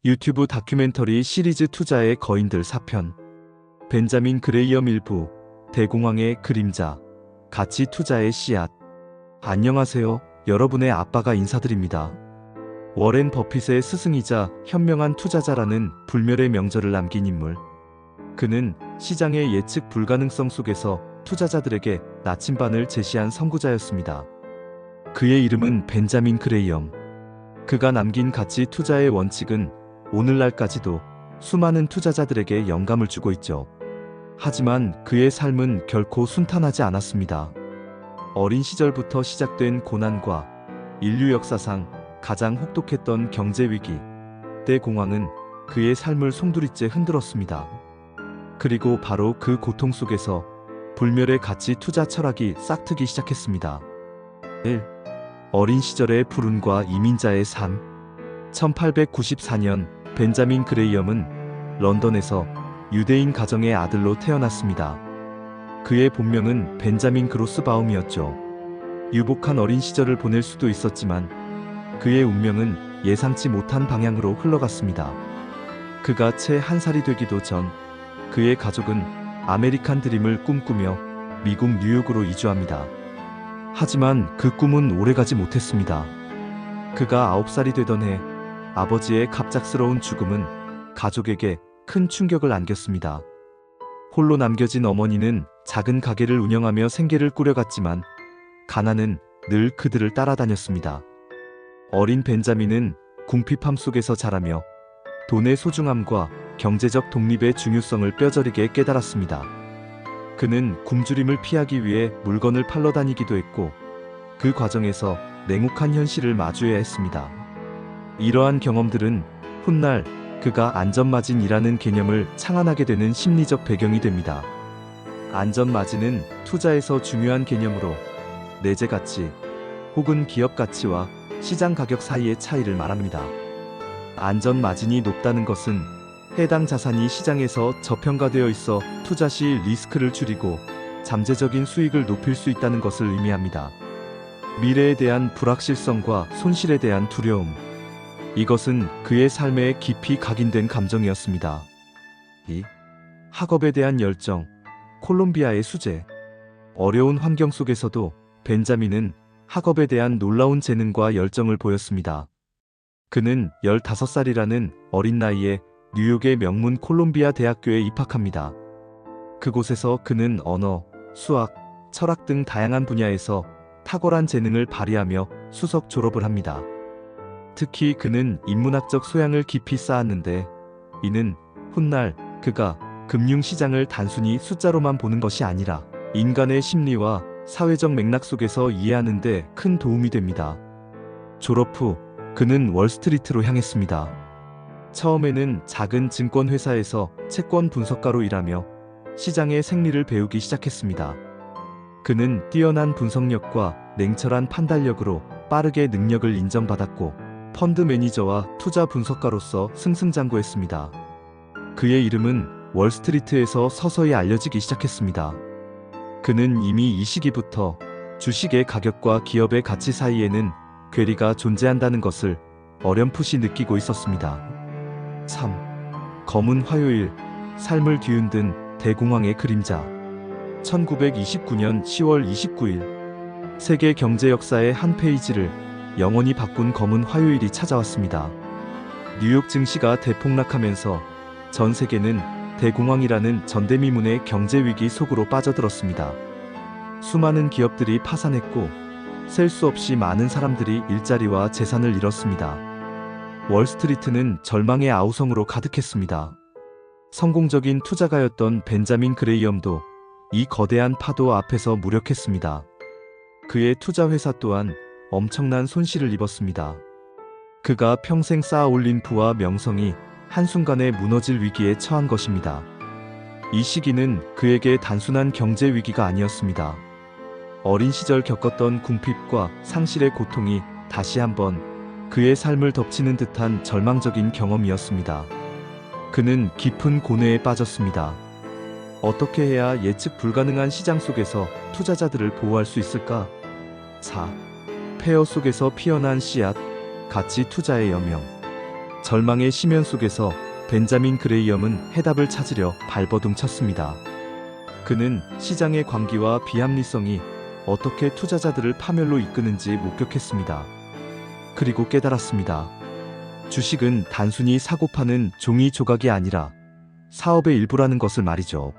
유튜브 다큐멘터리 시리즈 투자의 거인들 4편. 벤자민 그레이엄 일부, 대공황의 그림자, 가치 투자의 씨앗. 안녕하세요. 여러분의 아빠가 인사드립니다. 워렌 버핏의 스승이자 현명한 투자자라는 불멸의 명절을 남긴 인물. 그는 시장의 예측 불가능성 속에서 투자자들에게 나침반을 제시한 선구자였습니다. 그의 이름은 벤자민 그레이엄. 그가 남긴 가치 투자의 원칙은 오늘날까지도 수많은 투자자들에게 영감을 주고 있죠. 하지만 그의 삶은 결코 순탄하지 않았습니다. 어린 시절부터 시작된 고난과 인류 역사상 가장 혹독했던 경제위기, 대공황은 그의 삶을 송두리째 흔들었습니다. 그리고 바로 그 고통 속에서 불멸의 가치 투자 철학이 싹트기 시작했습니다. 1. 어린 시절의 불운과 이민자의 삶. 1894년 벤자민 그레이엄은 런던에서 유대인 가정의 아들로 태어났습니다. 그의 본명은 벤자민 그로스바움이었죠. 유복한 어린 시절을 보낼 수도 있었지만 그의 운명은 예상치 못한 방향으로 흘러갔습니다. 그가 채 1살이 되기도 전 그의 가족은 아메리칸 드림을 꿈꾸며 미국 뉴욕으로 이주합니다. 하지만 그 꿈은 오래가지 못했습니다. 그가 9살이 되던 해 아버지의 갑작스러운 죽음은 가족에게 큰 충격을 안겼습니다. 홀로 남겨진 어머니는 작은 가게를 운영하며 생계를 꾸려갔지만 가난은 늘 그들을 따라다녔습니다. 어린 벤자민은 궁핍함 속에서 자라며 돈의 소중함과 경제적 독립의 중요성을 뼈저리게 깨달았습니다. 그는 굶주림을 피하기 위해 물건을 팔러 다니기도 했고 그 과정에서 냉혹한 현실을 마주해야 했습니다. 이러한 경험들은 훗날 그가 안전마진이라는 개념을 창안하게 되는 심리적 배경이 됩니다. 안전마진은 투자에서 중요한 개념으로 내재 가치 혹은 기업 가치와 시장 가격 사이의 차이를 말합니다. 안전마진이 높다는 것은 해당 자산이 시장에서 저평가되어 있어 투자 시 리스크를 줄이고 잠재적인 수익을 높일 수 있다는 것을 의미합니다. 미래에 대한 불확실성과 손실에 대한 두려움. 이것은 그의 삶에 깊이 각인된 감정이었습니다. 2. 학업에 대한 열정. 콜롬비아의 수재. 어려운 환경 속에서도 벤자민은 학업에 대한 놀라운 재능과 열정을 보였습니다. 그는 15살이라는 어린 나이에 뉴욕의 명문 콜롬비아 대학교에 입학합니다. 그곳에서 그는 언어, 수학, 철학 등 다양한 분야에서 탁월한 재능을 발휘하며 수석 졸업을 합니다. 특히 그는 인문학적 소양을 깊이 쌓았는데 이는 훗날 그가 금융시장을 단순히 숫자로만 보는 것이 아니라 인간의 심리와 사회적 맥락 속에서 이해하는 데 큰 도움이 됩니다. 졸업 후 그는 월스트리트로 향했습니다. 처음에는 작은 증권회사에서 채권 분석가로 일하며 시장의 생리를 배우기 시작했습니다. 그는 뛰어난 분석력과 냉철한 판단력으로 빠르게 능력을 인정받았고 펀드 매니저와 투자 분석가로서 승승장구했습니다. 그의 이름은 월스트리트에서 서서히 알려지기 시작했습니다. 그는 이미 이 시기부터 주식의 가격과 기업의 가치 사이에는 괴리가 존재한다는 것을 어렴풋이 느끼고 있었습니다. 3. 검은 화요일, 삶을 뒤흔든 대공황의 그림자. 1929년 10월 29일, 세계 경제 역사의 한 페이지를 영원히 바꾼 검은 화요일이 찾아왔습니다. 뉴욕 증시가 대폭락하면서 전 세계는 대공황이라는 전대미문의 경제위기 속으로 빠져들었습니다. 수많은 기업들이 파산했고 셀 수 없이 많은 사람들이 일자리와 재산을 잃었습니다. 월스트리트는 절망의 아우성으로 가득했습니다. 성공적인 투자가였던 벤자민 그레이엄도 이 거대한 파도 앞에서 무력했습니다. 그의 투자회사 또한 엄청난 손실을 입었습니다. 그가 평생 쌓아올린 부와 명성이 한순간에 무너질 위기에 처한 것입니다. 이 시기는 그에게 단순한 경제 위기가 아니었습니다. 어린 시절 겪었던 궁핍과 상실의 고통이 다시 한번 그의 삶을 덮치는 듯한 절망적인 경험이었습니다. 그는 깊은 고뇌에 빠졌습니다. 어떻게 해야 예측 불가능한 시장 속에서 투자자들을 보호할 수 있을까? 4. 폐허 속에서 피어난 씨앗, 가치 투자의 여명. 절망의 심연 속에서 벤자민 그레이엄은 해답을 찾으려 발버둥 쳤습니다. 그는 시장의 광기와 비합리성이 어떻게 투자자들을 파멸로 이끄는지 목격했습니다. 그리고 깨달았습니다. 주식은 단순히 사고 파는 종이 조각이 아니라 사업의 일부라는 것을 말이죠.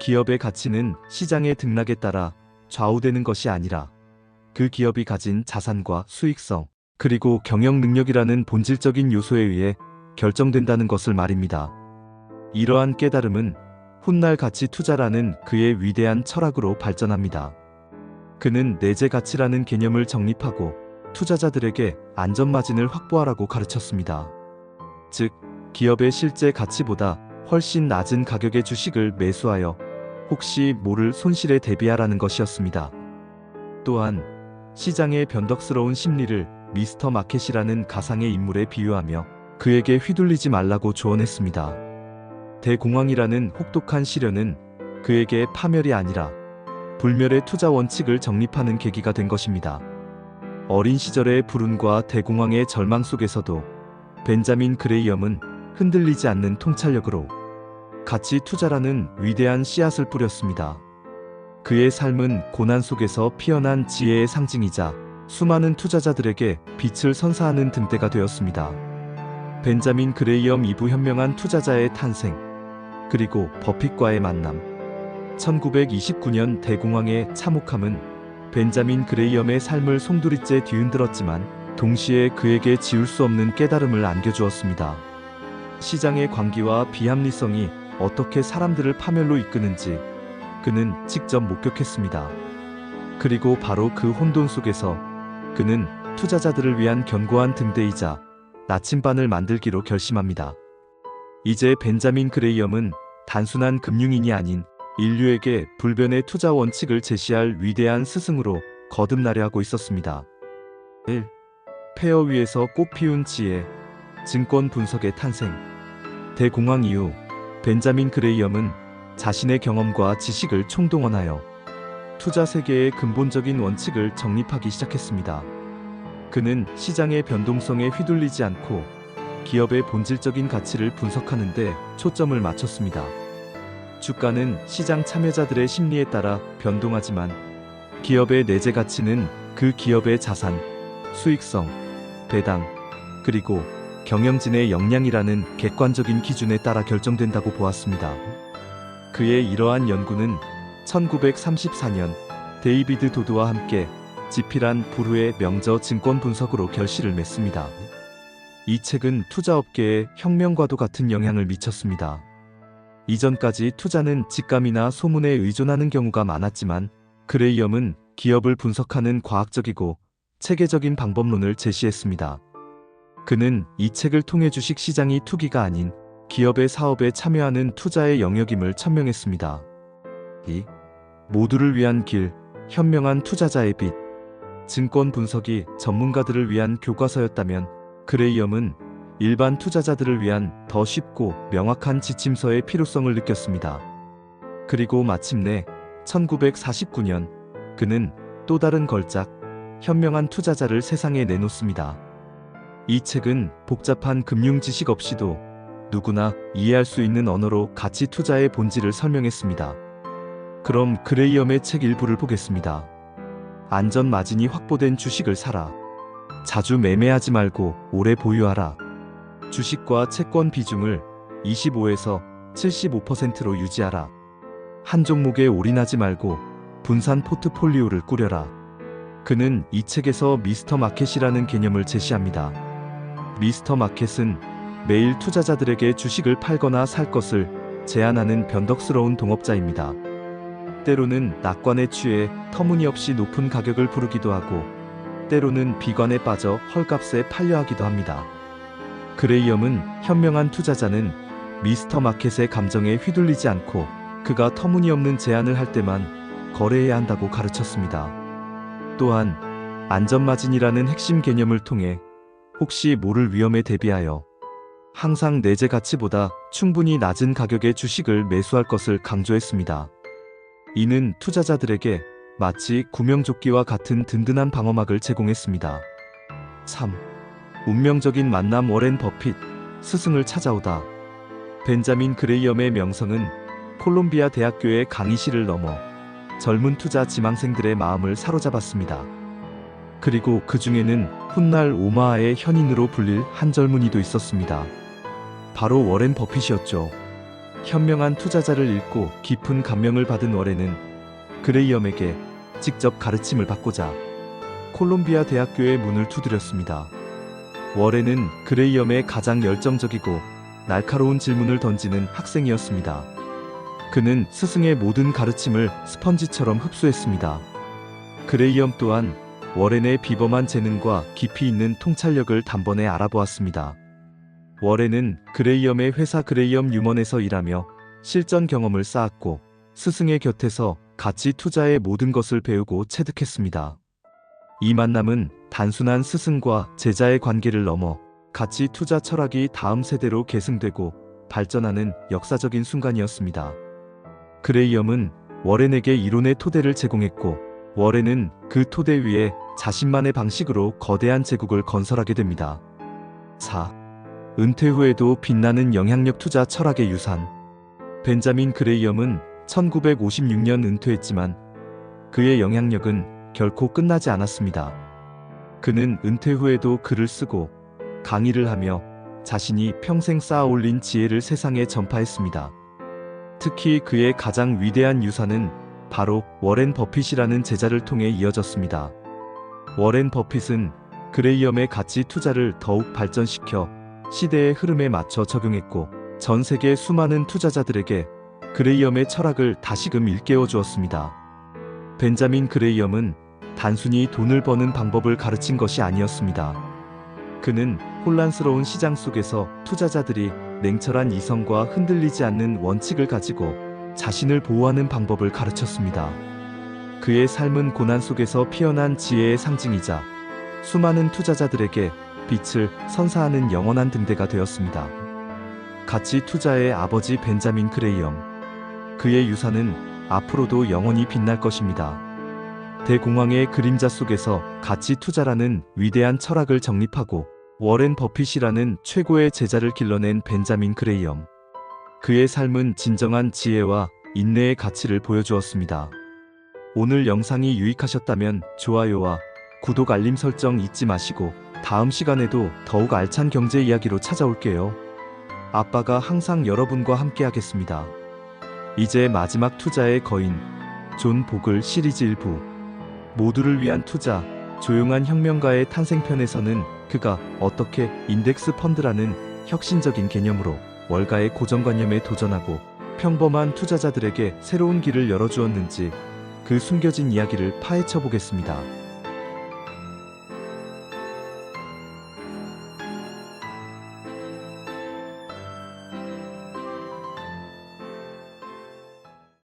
기업의 가치는 시장의 등락에 따라 좌우되는 것이 아니라 그 기업이 가진 자산과 수익성, 그리고 경영 능력이라는 본질적인 요소에 의해 결정된다는 것을 말입니다. 이러한 깨달음은 훗날 가치 투자라는 그의 위대한 철학으로 발전합니다. 그는 내재 가치라는 개념을 정립하고 투자자들에게 안전마진을 확보하라고 가르쳤습니다. 즉, 기업의 실제 가치보다 훨씬 낮은 가격의 주식을 매수하여 혹시 모를 손실에 대비하라는 것이었습니다. 또한 시장의 변덕스러운 심리를 미스터 마켓이라는 가상의 인물에 비유하며 그에게 휘둘리지 말라고 조언했습니다. 대공황이라는 혹독한 시련은 그에게 파멸이 아니라 불멸의 투자 원칙을 정립하는 계기가 된 것입니다. 어린 시절의 불운과 대공황의 절망 속에서도 벤자민 그레이엄은 흔들리지 않는 통찰력으로 가치 투자라는 위대한 씨앗을 뿌렸습니다. 그의 삶은 고난 속에서 피어난 지혜의 상징이자 수많은 투자자들에게 빛을 선사하는 등대가 되었습니다. 벤자민 그레이엄 이후 현명한 투자자의 탄생, 그리고 버핏과의 만남. 1929년 대공황의 참혹함은 벤자민 그레이엄의 삶을 송두리째 뒤흔들었지만 동시에 그에게 지울 수 없는 깨달음을 안겨주었습니다. 시장의 광기와 비합리성이 어떻게 사람들을 파멸로 이끄는지 그는 직접 목격했습니다. 그리고 바로 그 혼돈 속에서 그는 투자자들을 위한 견고한 등대이자 나침반을 만들기로 결심합니다. 이제 벤자민 그레이엄은 단순한 금융인이 아닌 인류에게 불변의 투자 원칙을 제시할 위대한 스승으로 거듭나려 하고 있었습니다. 1. 폐허 위에서 꽃피운 지혜, 증권 분석의 탄생. 대공황 이후 벤자민 그레이엄은 자신의 경험과 지식을 총동원하여 투자 세계의 근본적인 원칙을 정립하기 시작했습니다. 그는 시장의 변동성에 휘둘리지 않고 기업의 본질적인 가치를 분석하는 데 초점을 맞췄습니다. 주가는 시장 참여자들의 심리에 따라 변동하지만 기업의 내재 가치는 그 기업의 자산, 수익성, 배당, 그리고 경영진의 역량이라는 객관적인 기준에 따라 결정된다고 보았습니다. 그의 이러한 연구는 1934년 데이비드 도드와 함께 지필한 불후의 명저 증권 분석으로 결실을 맺습니다. 이 책은 투자업계에 혁명과도 같은 영향을 미쳤습니다. 이전까지 투자는 직감이나 소문에 의존하는 경우가 많았지만 그레이엄은 기업을 분석하는 과학적이고 체계적인 방법론을 제시했습니다. 그는 이 책을 통해 주식 시장이 투기가 아닌 기업의 사업에 참여하는 투자의 영역임을 천명했습니다. 2. 모두를 위한 길, 현명한 투자자의 빛. 증권 분석이 전문가들을 위한 교과서였다면 그레이엄은 일반 투자자들을 위한 더 쉽고 명확한 지침서의 필요성을 느꼈습니다. 그리고 마침내 1949년 그는 또 다른 걸작, 현명한 투자자를 세상에 내놓습니다. 이 책은 복잡한 금융 지식 없이도 누구나 이해할 수 있는 언어로 가치 투자의 본질을 설명했습니다. 그럼 그레이엄의 책 일부를 보겠습니다. 안전 마진이 확보된 주식을 사라. 자주 매매하지 말고 오래 보유하라. 주식과 채권 비중을 25에서 75%로 유지하라. 한 종목에 올인하지 말고 분산 포트폴리오를 꾸려라. 그는 이 책에서 미스터 마켓이라는 개념을 제시합니다. 미스터 마켓은 매일 투자자들에게 주식을 팔거나 살 것을 제안하는 변덕스러운 동업자입니다. 때로는 낙관에 취해 터무니없이 높은 가격을 부르기도 하고 때로는 비관에 빠져 헐값에 팔려 하기도 합니다. 그레이엄은 현명한 투자자는 미스터 마켓의 감정에 휘둘리지 않고 그가 터무니없는 제안을 할 때만 거래해야 한다고 가르쳤습니다. 또한 안전마진이라는 핵심 개념을 통해 혹시 모를 위험에 대비하여 항상 내재 가치보다 충분히 낮은 가격의 주식을 매수할 것을 강조했습니다. 이는 투자자들에게 마치 구명조끼와 같은 든든한 방어막을 제공했습니다. 3. 운명적인 만남 워렌 버핏 스승을 찾아오다. 벤자민 그레이엄의 명성은 콜롬비아 대학교의 강의실을 넘어 젊은 투자 지망생들의 마음을 사로잡았습니다. 그리고 그 중에는 훗날 오마하의 현인으로 불릴 한 젊은이도 있었습니다. 바로 워렌 버핏이었죠. 현명한 투자자를 읽고 깊은 감명을 받은 워렌은 그레이엄에게 직접 가르침을 받고자 콜롬비아 대학교의 문을 두드렸습니다. 워렌은 그레이엄의 가장 열정적이고 날카로운 질문을 던지는 학생이었습니다. 그는 스승의 모든 가르침을 스펀지처럼 흡수했습니다. 그레이엄 또한 워렌의 비범한 재능과 깊이 있는 통찰력을 단번에 알아보았습니다. 워렌은 그레이엄의 회사 그레이엄 뉴먼에서 일하며 실전 경험을 쌓았고 스승의 곁에서 가치 투자의 모든 것을 배우고 체득했습니다. 이 만남은 단순한 스승과 제자의 관계를 넘어 가치 투자 철학이 다음 세대로 계승되고 발전하는 역사적인 순간이었습니다. 그레이엄은 워렌에게 이론의 토대를 제공했고 워렌은 그 토대 위에 자신만의 방식으로 거대한 제국을 건설하게 됩니다. 4. 은퇴 후에도 빛나는 영향력 투자 철학의 유산. 벤자민 그레이엄은 1956년 은퇴했지만 그의 영향력은 결코 끝나지 않았습니다. 그는 은퇴 후에도 글을 쓰고 강의를 하며 자신이 평생 쌓아 올린 지혜를 세상에 전파했습니다. 특히 그의 가장 위대한 유산은 바로 워렌 버핏이라는 제자를 통해 이어졌습니다. 워렌 버핏은 그레이엄의 가치 투자를 더욱 발전시켜 시대의 흐름에 맞춰 적용했고 전 세계 수많은 투자자들에게 그레이엄의 철학을 다시금 일깨워 주었습니다. 벤자민 그레이엄은 단순히 돈을 버는 방법을 가르친 것이 아니었습니다. 그는 혼란스러운 시장 속에서 투자자들이 냉철한 이성과 흔들리지 않는 원칙을 가지고 자신을 보호하는 방법을 가르쳤습니다. 그의 삶은 고난 속에서 피어난 지혜의 상징이자 수많은 투자자들에게 빛을 선사하는 영원한 등대가 되었습니다. 가치 투자의 아버지 벤자민 그레이엄. 그의 유산은 앞으로도 영원히 빛날 것입니다. 대공황의 그림자 속에서 가치 투자라는 위대한 철학을 정립하고 워렌 버핏이라는 최고의 제자를 길러낸 벤자민 그레이엄. 그의 삶은 진정한 지혜와 인내의 가치를 보여주었습니다. 오늘 영상이 유익하셨다면 좋아요와 구독 알림 설정 잊지 마시고 다음 시간에도 더욱 알찬 경제 이야기로 찾아올게요. 아빠가 항상 여러분과 함께 하겠습니다. 이제 마지막 투자의 거인 존 보글 시리즈 1부 모두를 위한 투자 조용한 혁명가의 탄생편에서는 그가 어떻게 인덱스 펀드라는 혁신적인 개념으로 월가의 고정관념에 도전하고 평범한 투자자들에게 새로운 길을 열어주었는지 그 숨겨진 이야기를 파헤쳐 보겠습니다.